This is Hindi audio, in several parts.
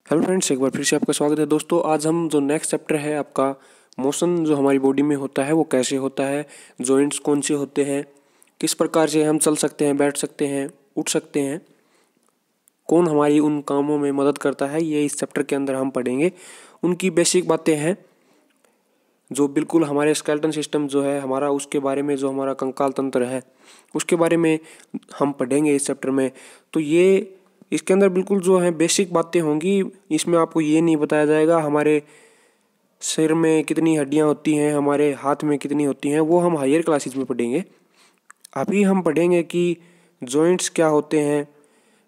हेलो फ्रेंड्स, एक बार फिर से आपका स्वागत है। दोस्तों, आज हम जो नेक्स्ट चैप्टर है आपका मोशन जो हमारी बॉडी में होता है वो कैसे होता है, जॉइंट्स कौन से होते हैं, किस प्रकार से हम चल सकते हैं, बैठ सकते हैं, उठ सकते हैं, कौन हमारी उन कामों में मदद करता है, ये इस चैप्टर के अंदर हम पढ़ेंगे। उनकी बेसिक बातें हैं जो बिल्कुल हमारे स्केलेटन सिस्टम जो है हमारा, उसके बारे में, जो हमारा कंकाल तंत्र है उसके बारे में हम पढ़ेंगे इस चैप्टर में। तो ये इसके अंदर बिल्कुल जो है बेसिक बातें होंगी। इसमें आपको ये नहीं बताया जाएगा हमारे सिर में कितनी हड्डियां होती हैं, हमारे हाथ में कितनी होती हैं, वो हम हायर क्लासेस में पढ़ेंगे। अभी हम पढ़ेंगे कि जॉइंट्स क्या होते हैं।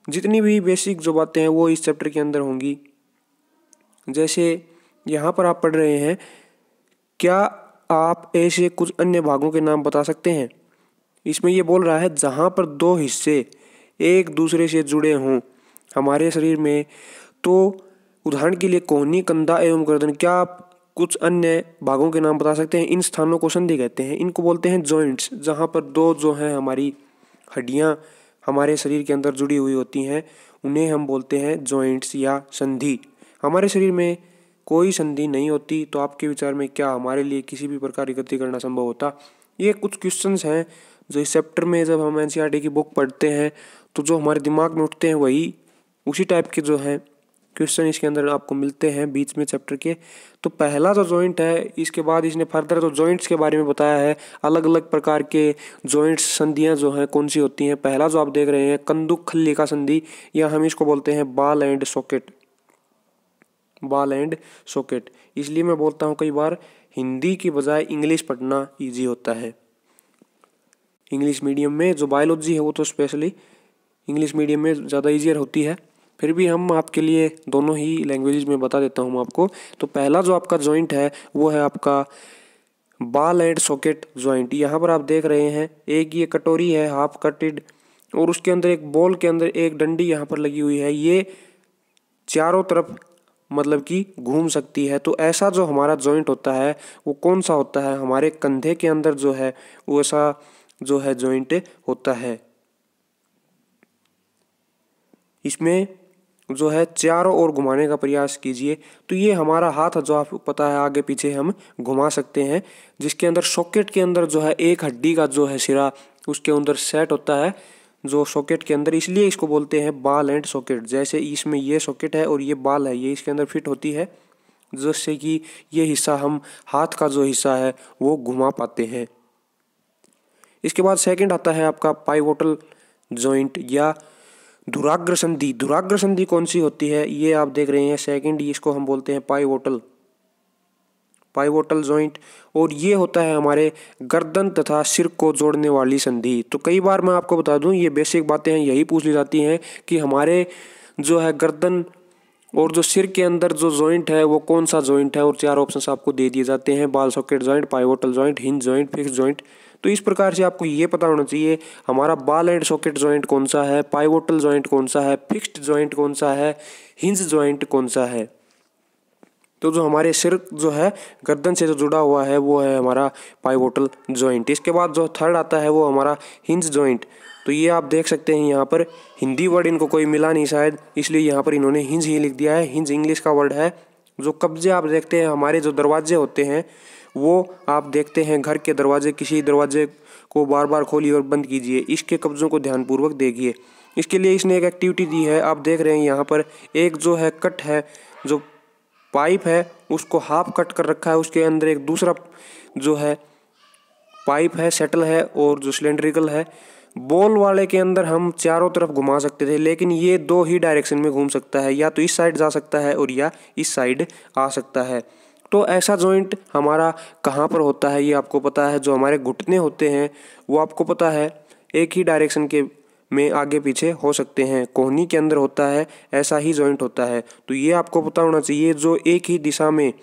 जितनी भी बेसिक जो बातें हैं वो इस चैप्टर के अंदर होंगी। जैसे यहाँ पर आप पढ़ रहे हैं, क्या आप ऐसे कुछ अन्य भागों के नाम बता सकते हैं। इसमें ये बोल रहा है जहाँ पर दो हिस्से एक दूसरे से जुड़े हों हमारे शरीर में, तो उदाहरण के लिए कोहनी, कंधा एवं गर्दन। क्या आप कुछ अन्य भागों के नाम बता सकते हैं। इन स्थानों को संधि कहते हैं, इनको बोलते हैं जॉइंट्स। जहाँ पर दो जो हैं हमारी हड्डियाँ हमारे शरीर के अंदर जुड़ी हुई होती हैं उन्हें हम बोलते हैं जॉइंट्स या संधि। हमारे शरीर में कोई संधि नहीं होती, तो आपके विचार में क्या हमारे लिए किसी भी प्रकार की गति करना संभव होता। ये कुछ क्वेश्चंस हैं जो इस चैप्टर में जब हम एनसीईआरटी की बुक पढ़ते हैं तो जो हमारे दिमाग में उठते हैं वही उसी टाइप के जो हैं क्वेश्चन इसके अंदर आपको मिलते हैं बीच में चैप्टर के। तो पहला जो जॉइंट है, इसके बाद इसने फर्दर जो जॉइंट्स के बारे में बताया है, अलग अलग प्रकार के जॉइंट्स, संधियां जो हैं कौन सी होती हैं। पहला जो आप देख रहे हैं कंदुक खल्लिका संधि, या हम इसको बोलते हैं ball and socket. Ball and socket इसलिए मैं बोलता हूँ कई बार हिंदी की बजाय इंग्लिश पढ़ना ईजी होता है। इंग्लिश मीडियम में जो बायोलॉजी है वो तो स्पेशली इंग्लिश मीडियम में ज़्यादा ईजियर होती है। फिर भी हम आपके लिए दोनों ही लैंग्वेजेस में बता देता हूँ आपको। तो पहला जो आपका जॉइंट है वो है आपका बॉल एंड सॉकेट जॉइंट। यहाँ पर आप देख रहे हैं एक ये कटोरी है हाफ कटेड, और उसके अंदर एक बॉल के अंदर एक डंडी यहाँ पर लगी हुई है। ये चारों तरफ मतलब कि घूम सकती है। तो ऐसा जो हमारा जॉइंट होता है वो कौन सा होता है, हमारे कंधे के अंदर जो है वो ऐसा जो है जॉइंट होता है। इसमें जो है चारों ओर घुमाने का प्रयास कीजिए। तो ये हमारा हाथ जो आपको पता है आगे पीछे हम घुमा सकते हैं, जिसके अंदर सॉकेट के अंदर जो है एक हड्डी का जो है सिरा उसके अंदर सेट होता है जो सॉकेट के अंदर, इसलिए इसको बोलते हैं बॉल एंड सॉकेट। जैसे इसमें ये सॉकेट है और ये बॉल है, ये इसके अंदर फिट होती है, जिससे कि ये हिस्सा हम हाथ का जो हिस्सा है वो घुमा पाते हैं। इसके बाद सेकंड आता है आपका पाइवोटल जॉइंट या धुराग्र संधि। धुराग्र संधि कौन सी होती है ये आप देख रहे हैं सेकंड, इसको हम बोलते हैं पाइवोटल जॉइंट, और ये होता है हमारे गर्दन तथा सिर को जोड़ने वाली संधि। तो कई बार मैं आपको बता दूं ये बेसिक बातें हैं, यही पूछ ली जाती हैं कि हमारे जो है गर्दन और जो सिर के अंदर जो जॉइंट है वो कौन सा जॉइंट है, और चार ऑप्शंस आपको दे दिए जाते हैं, ball socket joint, pivotal joint, hinge joint, fix joint. तो इस प्रकार से आपको ये पता होना चाहिए हमारा बॉल एंड सॉकेट जॉइंट कौन सा है, पाइवोटल जॉइंट कौन सा है, फिक्स्ड जॉइंट कौन सा है, हिंज जॉइंट कौन सा है। तो जो हमारे सिर जो है गर्दन से जो जुड़ा हुआ है वो है हमारा पाइवोटल जॉइंट। इसके बाद जो थर्ड आता है वो हमारा हिंज जॉइंट। तो ये आप देख सकते हैं यहाँ पर हिंदी वर्ड इनको कोई मिला नहीं शायद, इसलिए यहाँ पर इन्होंने हिंज ही लिख दिया है। हिंज इंग्लिश का वर्ड है। जो कब्जे आप देखते हैं, हमारे जो दरवाजे होते हैं वो आप देखते हैं घर के दरवाजे, किसी दरवाजे को बार बार खोलिए और बंद कीजिए, इसके कब्जों को ध्यानपूर्वक देखिए। इसके लिए इसने एक एक्टिविटी दी है, आप देख रहे हैं यहाँ पर एक जो है कट है, जो पाइप है उसको हाफ कट कर रखा है, उसके अंदर एक दूसरा जो है पाइप है, सेटल है, और जो सिलेंड्रिकल है। बॉल वाले के अंदर हम चारों तरफ घुमा सकते थे, लेकिन ये दो ही डायरेक्शन में घूम सकता है, या तो इस साइड जा सकता है और या इस साइड आ सकता है। तो ऐसा जॉइंट हमारा कहाँ पर होता है ये आपको पता है। जो हमारे घुटने होते हैं वो आपको पता है एक ही डायरेक्शन के में आगे पीछे हो सकते हैं, कोहनी के अंदर होता है, ऐसा ही जॉइंट होता है। तो ये आपको पता होना चाहिए, जो एक ही दिशा में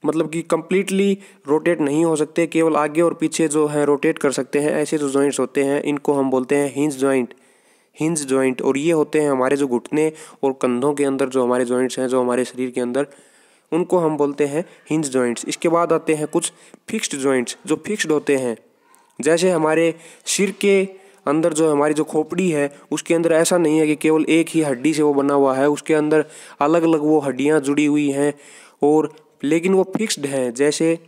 मतलब कि कंप्लीटली रोटेट नहीं हो सकते, केवल आगे और पीछे जो है रोटेट कर सकते हैं, ऐसे जो जॉइंट्स होते हैं इनको हम बोलते हैं हिंज जॉइंट। और ये होते हैं हमारे जो घुटने और कंधों के अंदर जो हमारे जॉइंट्स हैं, जो हमारे शरीर के अंदर, उनको हम बोलते हैं हिंज जॉइंट्स। इसके बाद आते हैं कुछ फिक्स्ड जॉइंट्स जो फिक्स्ड होते हैं। जैसे हमारे सिर के अंदर जो हमारी जो खोपड़ी है उसके अंदर ऐसा नहीं है कि केवल एक ही हड्डी से वो बना हुआ है, उसके अंदर अलग अलग वो हड्डियाँ जुड़ी हुई हैं और लेकिन वो फिक्स्ड हैं। जैसे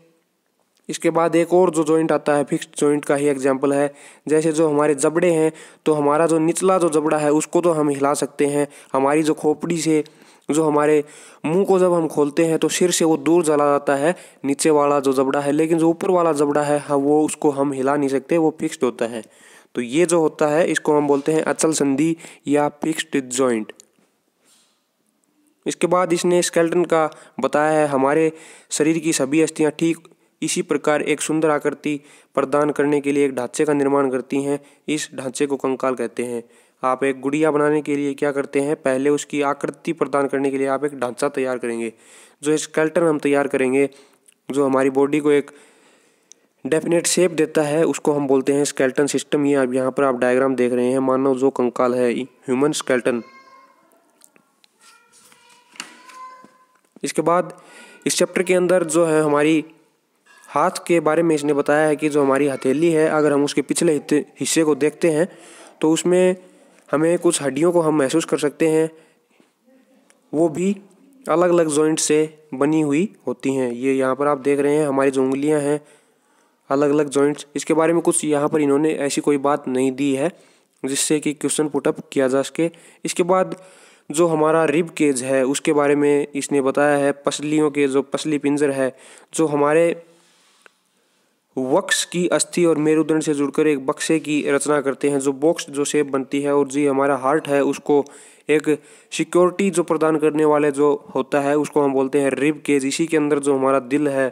इसके बाद एक और जो जॉइंट आता है फिक्स्ड जॉइंट का ही एग्जांपल है, जैसे जो हमारे जबड़े हैं, तो हमारा जो निचला जो जबड़ा है उसको तो हम हिला सकते हैं। हमारी जो खोपड़ी से जो हमारे मुंह को जब हम खोलते हैं तो सिर से वो दूर चला जाता है नीचे वाला जो जबड़ा है, लेकिन जो ऊपर वाला जबड़ा है वो उसको हम हिला नहीं सकते, वो फिक्स्ड होता है। तो ये जो होता है इसको हम बोलते हैं अचल संधि या फिक्स्ड जॉइंट। इसके बाद इसने स्केलेटन का बताया है, हमारे शरीर की सभी अस्थियां ठीक इसी प्रकार एक सुंदर आकृति प्रदान करने के लिए एक ढांचे का निर्माण करती हैं। इस ढांचे को कंकाल कहते हैं। आप एक गुड़िया बनाने के लिए क्या करते हैं, पहले उसकी आकृति प्रदान करने के लिए आप एक ढांचा तैयार करेंगे। जो स्केलेटन हम तैयार करेंगे, जो हमारी बॉडी को एक डेफिनेट शेप देता है, उसको हम बोलते हैं स्केलेटन सिस्टम। ये अब यहाँ पर आप डायग्राम देख रहे हैं, मानव जो कंकाल है, ह्यूमन स्केलेटन। इसके बाद इस चैप्टर के अंदर जो है हमारी हाथ के बारे में इसने बताया है कि जो हमारी हथेली है, अगर हम उसके पिछले हिस्से को देखते हैं तो उसमें हमें कुछ हड्डियों को हम महसूस कर सकते हैं, वो भी अलग अलग जॉइंट से बनी हुई होती हैं। ये यहाँ पर आप देख रहे हैं हमारी जो उंगलियाँ हैं, अलग अलग जॉइंट्स। इसके बारे में कुछ यहाँ पर इन्होंने ऐसी कोई बात नहीं दी है जिससे कि क्वेश्चन पुटअप किया जा सके। इसके बाद जो हमारा रिब केज है उसके बारे में इसने बताया है, पसलियों के जो पसली पिंजर है, जो हमारे वक्ष की अस्थि और मेरुदंड से जुड़कर एक बक्से की रचना करते हैं, जो बॉक्स जो शेप बनती है। और जी हमारा हार्ट है, उसको एक सिक्योरिटी जो प्रदान करने वाले जो होता है उसको हम बोलते हैं रिब केज। इसी के अंदर जो हमारा दिल है,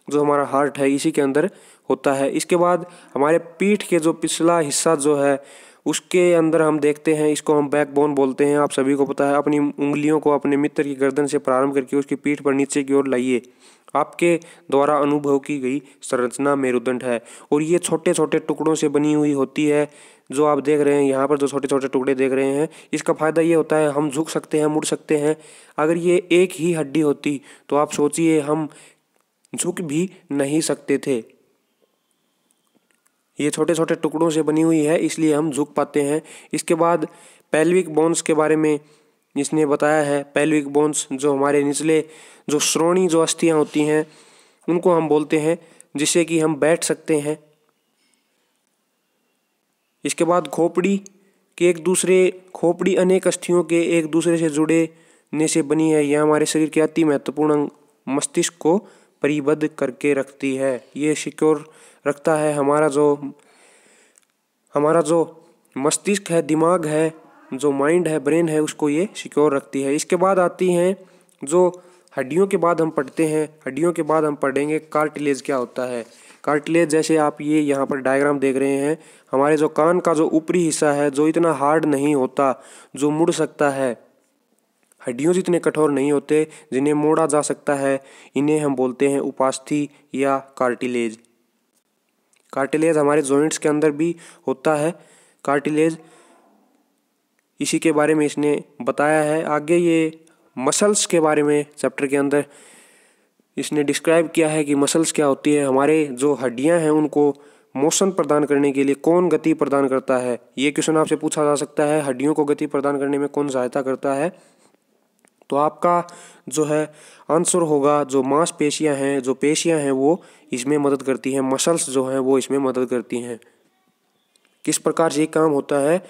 जो हमारा हार्ट है, इसी के अंदर होता है। इसके बाद हमारे पीठ के जो पिछला हिस्सा जो है उसके अंदर हम देखते हैं, इसको हम बैकबोन बोलते हैं। आप सभी को पता है। अपनी उंगलियों को अपने मित्र की गर्दन से प्रारंभ करके उसकी पीठ पर नीचे की ओर लाइए। आपके द्वारा अनुभव की गई संरचना मेरुदंड है और ये छोटे छोटे टुकड़ों से बनी हुई होती है। जो आप देख रहे हैं यहाँ पर जो छोटे छोटे टुकड़े देख रहे हैं, इसका फायदा ये होता है हम झुक सकते हैं, मुड़ सकते हैं। अगर ये एक ही हड्डी होती तो आप सोचिए हम झुक भी नहीं सकते थे। ये छोटे छोटे टुकड़ों से बनी हुई है, इसलिए हम झुक पाते हैं। इसके बाद पेल्विक बोन्स के बारे में इसने बताया है। पेल्विक बोन्स जो हमारे निचले जो श्रोणी जो अस्थियां होती हैं उनको हम बोलते हैं, जिससे कि हम बैठ सकते हैं। इसके बाद खोपड़ी के खोपड़ी अनेक अस्थियों के एक दूसरे से जुड़ने से बनी है। यह हमारे शरीर के अति महत्वपूर्ण मस्तिष्क को परिबद्ध करके रखती है। ये सिक्योर रखता है हमारा जो मस्तिष्क है, दिमाग है, जो माइंड है, ब्रेन है, उसको ये सिक्योर रखती है। इसके बाद आती हैं जो हड्डियों के बाद हम पढ़ते हैं। हड्डियों के बाद हम पढ़ेंगे कार्टिलेज क्या होता है। कार्टिलेज जैसे आप ये यहाँ पर डायग्राम देख रहे हैं, हमारे जो कान का जो ऊपरी हिस्सा है, जो इतना हार्ड नहीं होता, जो मुड़ सकता है, हड्डियों जितने कठोर नहीं होते, जिन्हें मोड़ा जा सकता है, इन्हें हम बोलते हैं उपास्थि या कार्टिलेज। कार्टिलेज हमारे जॉइंट्स के अंदर भी होता है कार्टिलेज, इसी के बारे में इसने बताया है। आगे ये मसल्स के बारे में चैप्टर के अंदर इसने डिस्क्राइब किया है कि मसल्स क्या होती है। हमारे जो हड्डियां हैं उनको मोशन प्रदान करने के लिए कौन गति प्रदान करता है, ये क्वेश्चन आपसे पूछा जा सकता है। हड्डियों को गति प्रदान करने में कौन सहायता करता है, तो आपका जो है आंसर होगा जो मांसपेशियां हैं, जो पेशियां हैं, वो इसमें मदद करती हैं। मसल्स जो हैं वो इसमें मदद करती हैं। किस प्रकार से काम होता है,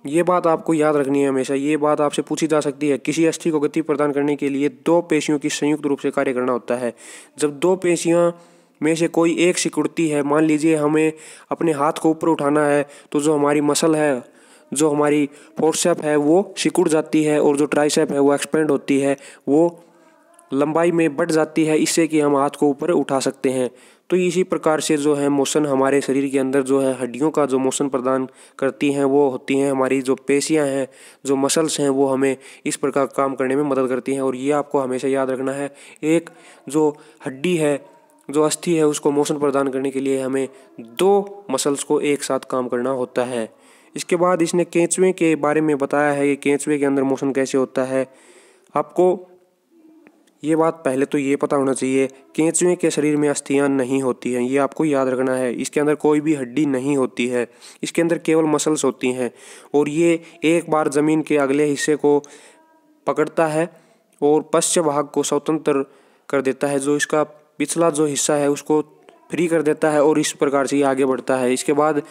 ये बात आपको याद रखनी है हमेशा। ये बात आपसे पूछी जा सकती है। किसी अस्थि को गति प्रदान करने के लिए दो पेशियों की संयुक्त रूप से कार्य करना होता है। जब दो पेशियां में से कोई एक सिकुड़ती है, मान लीजिए हमें अपने हाथ को ऊपर उठाना है, तो जो हमारी मसल है, जो हमारी फोर्सेप है, वो सिकुड़ जाती है और जो ट्राइसेप है वो एक्सपेंड होती है, वो लंबाई में बढ़ जाती है, इससे कि हम हाथ को ऊपर उठा सकते हैं। तो इसी प्रकार से जो है मोशन हमारे शरीर के अंदर जो है हड्डियों का जो मोशन प्रदान करती हैं वो होती हैं हमारी जो पेशियां हैं, जो मसल्स हैं, वो हमें इस प्रकार काम करने में मदद करती हैं। और ये आपको हमेशा याद रखना है, एक जो हड्डी है, जो अस्थि है, उसको मोशन प्रदान करने के लिए हमें दो मसल्स को एक साथ काम करना होता है। इसके बाद इसने केंचुए के बारे में बताया है कि केंचुए के अंदर मोशन कैसे होता है। आपको ये बात पहले तो ये पता होना चाहिए, केंचुए के शरीर में अस्थियां नहीं होती हैं, ये आपको याद रखना है। इसके अंदर कोई भी हड्डी नहीं होती है, इसके अंदर केवल मसल्स होती हैं। और ये एक बार ज़मीन के अगले हिस्से को पकड़ता है और पश्च भाग को स्वतंत्र कर देता है, जो इसका पिछला जो हिस्सा है उसको फ्री कर देता है और इस प्रकार से ये आगे बढ़ता है। इसके बाद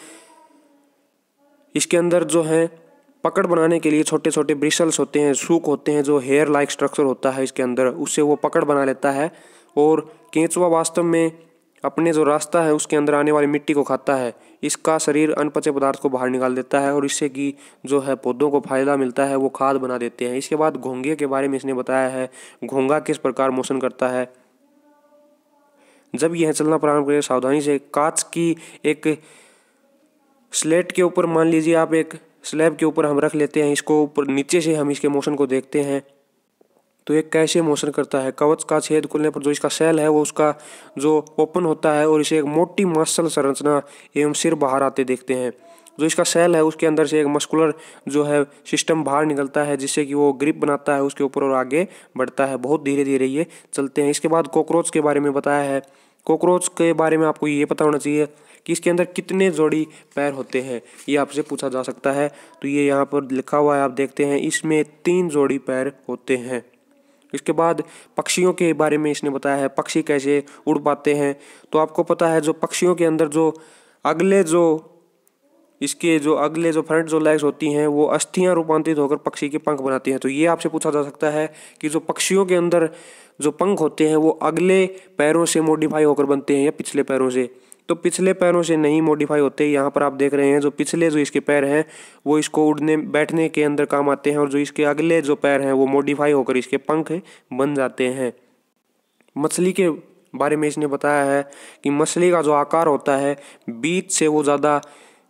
इसके अंदर जो है पकड़ बनाने के लिए छोटे छोटे ब्रिसल्स होते हैं, सूक होते हैं, जो हेयर लाइक स्ट्रक्चर होता है इसके अंदर, उससे वो पकड़ बना लेता है। और केंचुआ वास्तव में अपने जो रास्ता है उसके अंदर आने वाली मिट्टी को खाता है। इसका शरीर अनपचे पदार्थ को बाहर निकाल देता है और इससे कि जो है पौधों को फायदा मिलता है, वो खाद बना देते हैं। इसके बाद घोंगे के बारे में इसने बताया है, घोंगा किस प्रकार मोशन करता है। जब यह चलना प्रारंभ करे सावधानी से कांच की एक स्लेट के ऊपर, मान लीजिए आप एक स्लैब के ऊपर हम रख लेते हैं इसको, ऊपर नीचे से हम इसके मोशन को देखते हैं तो ये कैसे मोशन करता है। कवच का छेद खुलने पर जो इसका सेल है वो उसका जो ओपन होता है और इसे एक मोटी मसल संरचना एवं सिर बाहर आते देखते हैं। जो इसका सेल है उसके अंदर से एक मस्कुलर जो है सिस्टम बाहर निकलता है, जिससे कि वो ग्रिप बनाता है उसके ऊपर और आगे बढ़ता है। बहुत धीरे धीरे ये चलते हैं। इसके बाद कॉकरोच के बारे में बताया है। कॉकरोच के बारे में आपको ये पता होना चाहिए कि इसके अंदर कितने जोड़ी पैर होते हैं, ये आपसे पूछा जा सकता है। तो ये यहाँ पर लिखा हुआ है, आप देखते हैं, इसमें 3 जोड़ी पैर होते हैं। इसके बाद पक्षियों के बारे में इसने बताया है, पक्षी कैसे उड़ पाते हैं। तो आपको पता है जो पक्षियों के अंदर जो अगले जो फ्रंट जो लेग्स होती हैं वो अस्थियां रूपांतरित होकर पक्षी के पंख बनाती हैं। तो ये आपसे पूछा जा सकता है कि जो पक्षियों के अंदर जो पंख होते हैं वो अगले पैरों से मॉडिफाई होकर बनते हैं या पिछले पैरों से। तो पिछले पैरों से नहीं मॉडिफाई होते। यहाँ पर आप देख रहे हैं जो पिछले जो इसके पैर हैं वो इसको उड़ने बैठने के अंदर काम आते हैं, और जो इसके अगले जो पैर हैं वो मॉडिफाई होकर इसके पंख बन जाते हैं। मछली के बारे में इसने बताया है कि मछली का जो आकार होता है बीच से वो ज़्यादा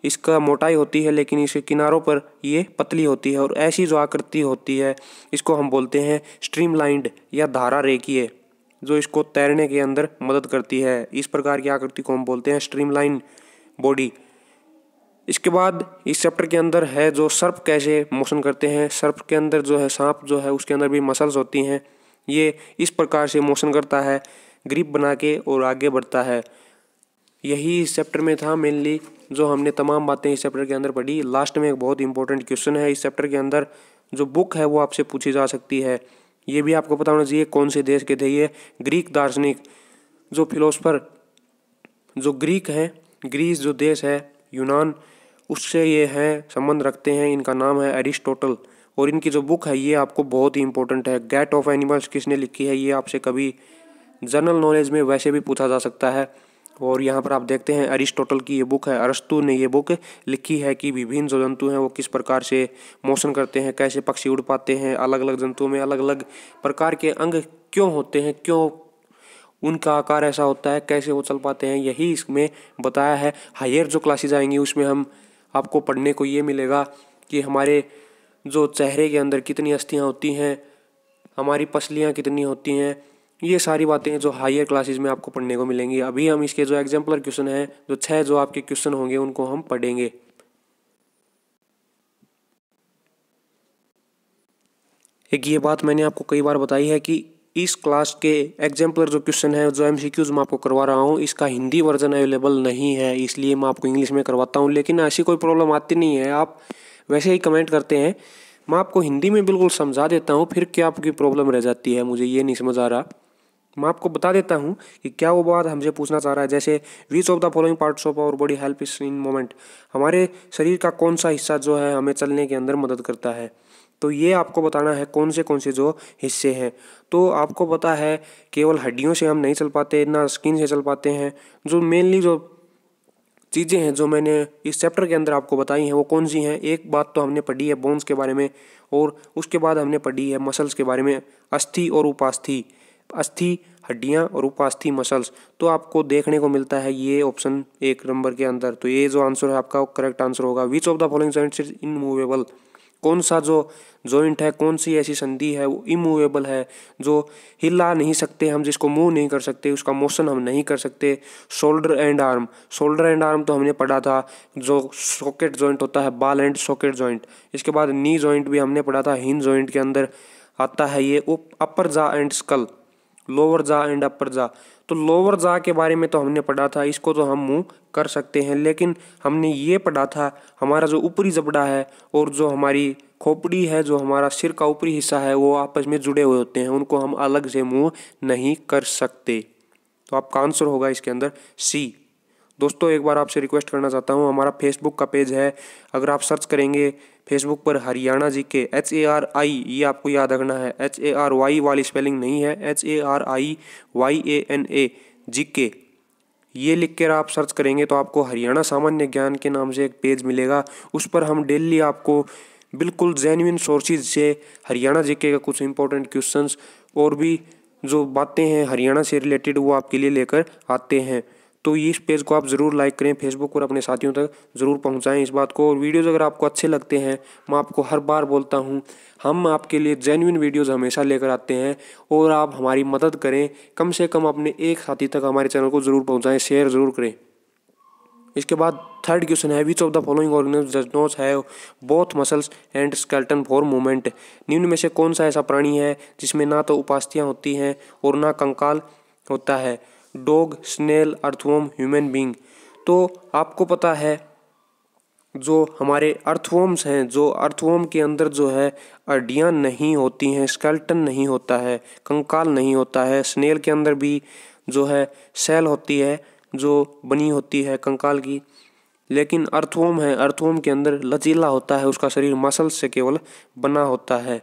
इसका मोटाई होती है, लेकिन इसके किनारों पर ये पतली होती है। और ऐसी जो आकृति होती है इसको हम बोलते हैं स्ट्रीमलाइंड या धारा रेखीय, जो इसको तैरने के अंदर मदद करती है। इस प्रकार की आकृति को हम बोलते हैं स्ट्रीमलाइन बॉडी। इसके बाद इस चैप्टर के अंदर है जो सर्प कैसे मोशन करते हैं। सर्प के अंदर जो है सांप जो है उसके अंदर भी मसल्स होती हैं। ये इस प्रकार से मोशन करता है, ग्रिप बना के और आगे बढ़ता है। यही इस चैप्टर में था मेनली, जो हमने तमाम बातें इस चैप्टर के अंदर पढ़ी। लास्ट में एक बहुत इंपॉर्टेंट क्वेश्चन है इस चैप्टर के अंदर, जो बुक है वो आपसे पूछी जा सकती है। ये भी आपको पता होना चाहिए कौन से देश के थे ये। ग्रीक दार्शनिक जो फिलोसफर जो ग्रीक हैं, ग्रीस जो देश है यूनान, उससे ये हैं संबंध रखते हैं। इनका नाम है अरिस्टोटल, और इनकी जो बुक है ये आपको बहुत ही इंपॉर्टेंट है। गैट ऑफ एनिमल्स किसने लिखी है, ये आपसे कभी जनरल नॉलेज में वैसे भी पूछा जा सकता है। और यहाँ पर आप देखते हैं अरिस्टोटल की ये बुक है, अरस्तु ने ये बुक लिखी है कि विभिन्न जो जंतु हैं वो किस प्रकार से मोशन करते हैं, कैसे पक्षी उड़ पाते हैं, अलग अलग जंतुओं में अलग अलग प्रकार के अंग क्यों होते हैं, क्यों उनका आकार ऐसा होता है, कैसे वो चल पाते हैं, यही इसमें बताया है। हायर जो क्लासेज आएंगी उसमें हम आपको पढ़ने को ये मिलेगा कि हमारे जो चेहरे के अंदर कितनी अस्थियाँ होती हैं, हमारी पसलियाँ कितनी होती हैं, ये सारी बातें जो हायर क्लासेस में आपको पढ़ने को मिलेंगी। अभी हम इसके जो एग्जाम्पलर क्वेश्चन हैं, जो 6 जो आपके क्वेश्चन होंगे उनको हम पढ़ेंगे। एक ये बात मैंने आपको कई बार बताई है कि इस क्लास के एग्जाम्पलर जो क्वेश्चन है, जो MCQs मैं आपको करवा रहा हूँ, इसका हिंदी वर्जन अवेलेबल नहीं है, इसलिए मैं आपको इंग्लिश में करवाता हूँ। लेकिन ऐसी कोई प्रॉब्लम आती नहीं है, आप वैसे ही कमेंट करते हैं, मैं आपको हिंदी में बिल्कुल समझा देता हूँ। फिर क्या आपकी प्रॉब्लम रह जाती है, मुझे ये नहीं समझ आ रहा। मैं आपको बता देता हूँ कि क्या वो बात हमसे पूछना चाह रहा है। जैसे which of the following parts of our body help is in movement, हमारे शरीर का कौन सा हिस्सा जो है हमें चलने के अंदर मदद करता है। तो ये आपको बताना है कौन से जो हिस्से हैं। तो आपको पता है केवल हड्डियों से हम नहीं चल पाते, ना स्किन से चल पाते हैं। जो मेनली जो चीज़ें हैं जो मैंने इस चैप्टर के अंदर आपको बताई हैं वो कौन सी हैं। एक बात तो हमने पढ़ी है बोन्स के बारे में, और उसके बाद हमने पढ़ी है मसल्स के बारे में, अस्थि और उपास्थि। अस्थि हड्डियां और उपास्थि मसल्स। तो आपको देखने को मिलता है ये ऑप्शन 1 नंबर के अंदर। तो ये जो आंसर है आपका करेक्ट आंसर होगा। विच of the following joints is immovable, कौन सा जो जॉइंट है, कौन सी ऐसी संधि है वो इमूवेबल है, जो हिला नहीं सकते हम, जिसको मूव नहीं कर सकते, उसका मोशन हम नहीं कर सकते। Shoulder and arm, shoulder and arm तो हमने पढ़ा था, जो सॉकेट जॉइंट होता है, बाल एंड सॉकेट जॉइंट। इसके बाद नी जॉइंट भी हमने पढ़ा था, हिंज जॉइंट के अंदर आता है ये। अपर जा एंड स्कल, लोअर जा एंड अपर जा। तो लोअर जा के बारे में तो हमने पढ़ा था, इसको तो हम मूव कर सकते हैं, लेकिन हमने ये पढ़ा था हमारा जो ऊपरी जबड़ा है और जो हमारी खोपड़ी है, जो हमारा सिर का ऊपरी हिस्सा है, वो आपस में जुड़े हुए होते हैं, उनको हम अलग से मूव नहीं कर सकते। तो आपका आंसर होगा इसके अंदर सी। दोस्तों एक बार आपसे रिक्वेस्ट करना चाहता हूँ, हमारा फेसबुक का पेज है, अगर आप सर्च करेंगे फेसबुक पर हरियाणा जीके HARI, ये आपको याद रखना है, HARY वाली स्पेलिंग नहीं है, HARIYANA जीके, ये लिख कर आप सर्च करेंगे तो आपको हरियाणा सामान्य ज्ञान के नाम से एक पेज मिलेगा। उस पर हम डेली आपको बिल्कुल जेन्युइन सोर्सेज से हरियाणा जीके का कुछ इंपॉर्टेंट क्वेश्चंस और भी जो बातें हैं हरियाणा से रिलेटेड वो आपके लिए लेकर आते हैं। तो इस पेज को आप ज़रूर लाइक करें, फेसबुक पर अपने साथियों तक ज़रूर पहुंचाएं इस बात को। और वीडियोज़ अगर आपको अच्छे लगते हैं, मैं आपको हर बार बोलता हूं, हम आपके लिए जेन्युइन वीडियोज़ हमेशा लेकर आते हैं और आप हमारी मदद करें, कम से कम अपने एक साथी तक हमारे चैनल को ज़रूर पहुँचाएँ, शेयर ज़रूर करें। इसके बाद थर्ड क्वेश्चन है, विच of the following organism does not have both muscles and skeleton for movement. निम्न में से कौन सा ऐसा प्राणी है जिसमें ना तो उपास्थियाँ होती हैं और ना कंकाल होता है। Dog, snail, earthworm, human being. तो आपको पता है जो हमारे अर्थवर्म्स हैं, जो अर्थवर्म के अंदर जो है हड्डियाँ नहीं होती हैं, स्केलेटन नहीं होता है, कंकाल नहीं होता है। स्नेल के अंदर भी जो है सेल होती है जो बनी होती है कंकाल की, लेकिन अर्थवर्म है, अर्थवर्म के अंदर लचीला होता है, उसका शरीर मसल्स से केवल बना होता है,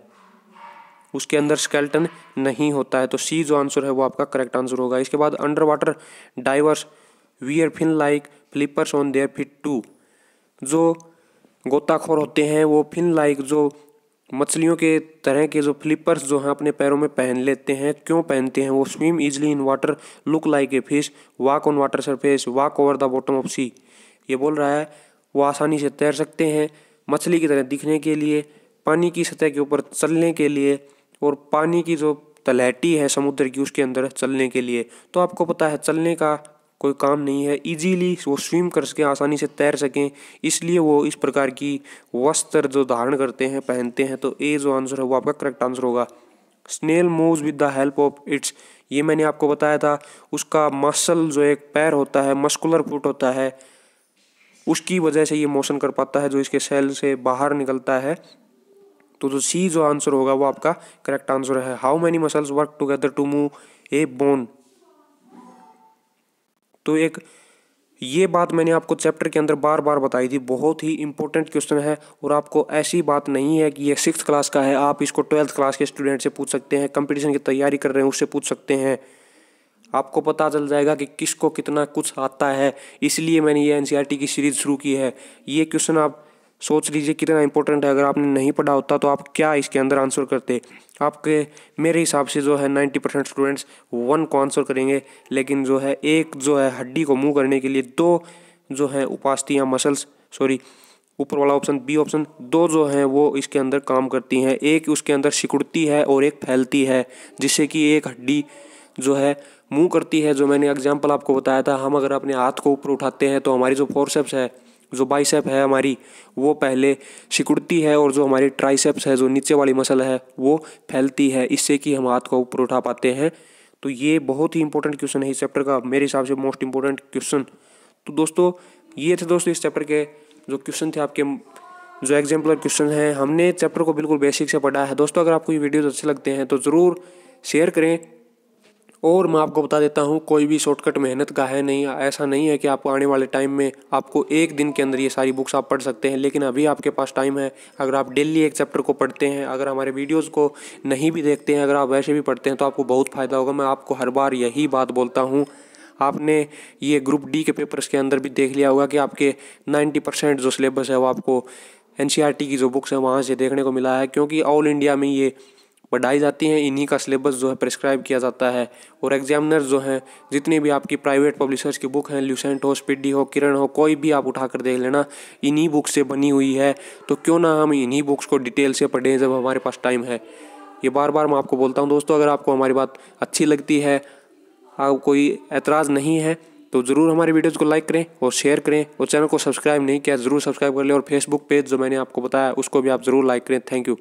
उसके अंदर स्केलेटन नहीं होता है। तो सी जो आंसर है वो आपका करेक्ट आंसर होगा। इसके बाद underwater divers wear fin like flippers on their feet too. जो गोताखोर होते हैं वो फिन लाइक जो मछलियों के तरह के जो फ्लिपर्स जो हैं अपने पैरों में पहन लेते हैं। क्यों पहनते हैं? वो swim easily in water, look like a fish, walk on water surface, walk over the bottom of sea. ये बोल रहा है वो आसानी से तैर सकते हैं, मछली की तरह दिखने के लिए, पानी की सतह के ऊपर चलने के लिए और पानी की जो तलहटी है समुद्र की उसके अंदर चलने के लिए। तो आपको पता है चलने का कोई काम नहीं है, इजीली वो स्विम कर सकें, आसानी से तैर सकें, इसलिए वो इस प्रकार की वस्त्र जो धारण करते हैं, पहनते हैं। तो ए जो आंसर है वो आपका करेक्ट आंसर होगा। Snail moves with the help of its, ये मैंने आपको बताया था, उसका मसल जो एक पैर होता है, मस्कुलर फुट होता है, उसकी वजह से ये मोशन कर पाता है जो इसके सेल से बाहर निकलता है। तो जो सी जो आंसर होगा वो आपका करेक्ट आंसर है। How many muscles work together to move a bone. तो एक ये बात मैंने आपको चैप्टर के अंदर बार बार बताई थी, बहुत ही इंपॉर्टेंट क्वेश्चन है और आपको ऐसी बात नहीं है कि ये 6th क्लास का है, आप इसको 12th क्लास के स्टूडेंट से पूछ सकते हैं, कंपटीशन की तैयारी कर रहे हैं उससे पूछ सकते हैं, आपको पता चल जाएगा कि किसको कितना कुछ आता है। इसलिए मैंने ये NCERT की सीरीज शुरू की है। ये क्वेश्चन आप सोच लीजिए कितना इंपॉर्टेंट है, अगर आपने नहीं पढ़ा होता तो आप क्या इसके अंदर आंसर करते। आपके मेरे हिसाब से जो है 90% स्टूडेंट्स 1 को आंसर करेंगे, लेकिन जो है एक जो है हड्डी को मूव करने के लिए 2 जो है उपास्थियाँ मसल्स, सॉरी ऊपर वाला ऑप्शन बी ऑप्शन, 2 जो हैं वो इसके अंदर काम करती हैं। एक उसके अंदर सिकुड़ती है और एक फैलती है, जिससे कि एक हड्डी जो है मूव करती है। जो मैंने एग्जाम्पल आपको बताया था, हम अगर अपने हाथ को ऊपर उठाते हैं तो हमारी जो फोरसेप्स है, जो बाइसेप है हमारी, वो पहले सिकुड़ती है और जो हमारी ट्राइसेप्स है, जो नीचे वाली मसल है, वो फैलती है, इससे कि हम हाथ को ऊपर उठा पाते हैं। तो ये बहुत ही इंपॉर्टेंट क्वेश्चन है इस चैप्टर का, मेरे हिसाब से मोस्ट इंपॉर्टेंट क्वेश्चन। तो दोस्तों ये थे दोस्तों इस चैप्टर के जो क्वेश्चन थे, आपके जो एग्जाम्पलर क्वेश्चन हैं। हमने चैप्टर को बिल्कुल बेसिक से पढ़ा है। दोस्तों अगर आपको ये वीडियोज़ अच्छे लगते हैं तो ज़रूर शेयर करें। और मैं आपको बता देता हूँ, कोई भी शॉर्टकट मेहनत का है नहीं, ऐसा नहीं है कि आपको आने वाले टाइम में आपको एक दिन के अंदर ये सारी बुक्स आप पढ़ सकते हैं, लेकिन अभी आपके पास टाइम है। अगर आप डेली एक चैप्टर को पढ़ते हैं, अगर हमारे वीडियोज़ को नहीं भी देखते हैं, अगर आप वैसे भी पढ़ते हैं तो आपको बहुत फ़ायदा होगा। मैं आपको हर बार यही बात बोलता हूँ। आपने ये ग्रुप डी के पेपर्स के अंदर भी देख लिया होगा कि आपके 90% जो सिलेबस है वो आपको NCERT की जो बुक्स हैं वहाँ से देखने को मिला है, क्योंकि ऑल इंडिया में ये पढ़ाई जाती हैं, इन्हीं का सिलेबस जो है प्रिस्क्राइब किया जाता है। और एग्जामिनर्स जो हैं, जितनी भी आपकी प्राइवेट पब्लिशर्स की बुक हैं, ल्यूसेंट हो, स्पीडी हो, किरण हो, कोई भी आप उठा कर देख लेना, इन्हीं बुक से बनी हुई है। तो क्यों ना हम इन्हीं बुक्स को डिटेल से पढ़ें जब हमारे पास टाइम है। ये बार बार मैं आपको बोलता हूँ। दोस्तों अगर आपको हमारी बात अच्छी लगती है, आप कोई एतराज़ नहीं है, तो ज़रूर हमारे वीडियोज़ को लाइक करें और शेयर करें, और चैनल को सब्सक्राइब नहीं किया ज़रूर सब्सक्राइब कर लें, और फेसबुक पेज जो मैंने आपको बताया उसको भी आप ज़रूर लाइक करें। Thank you.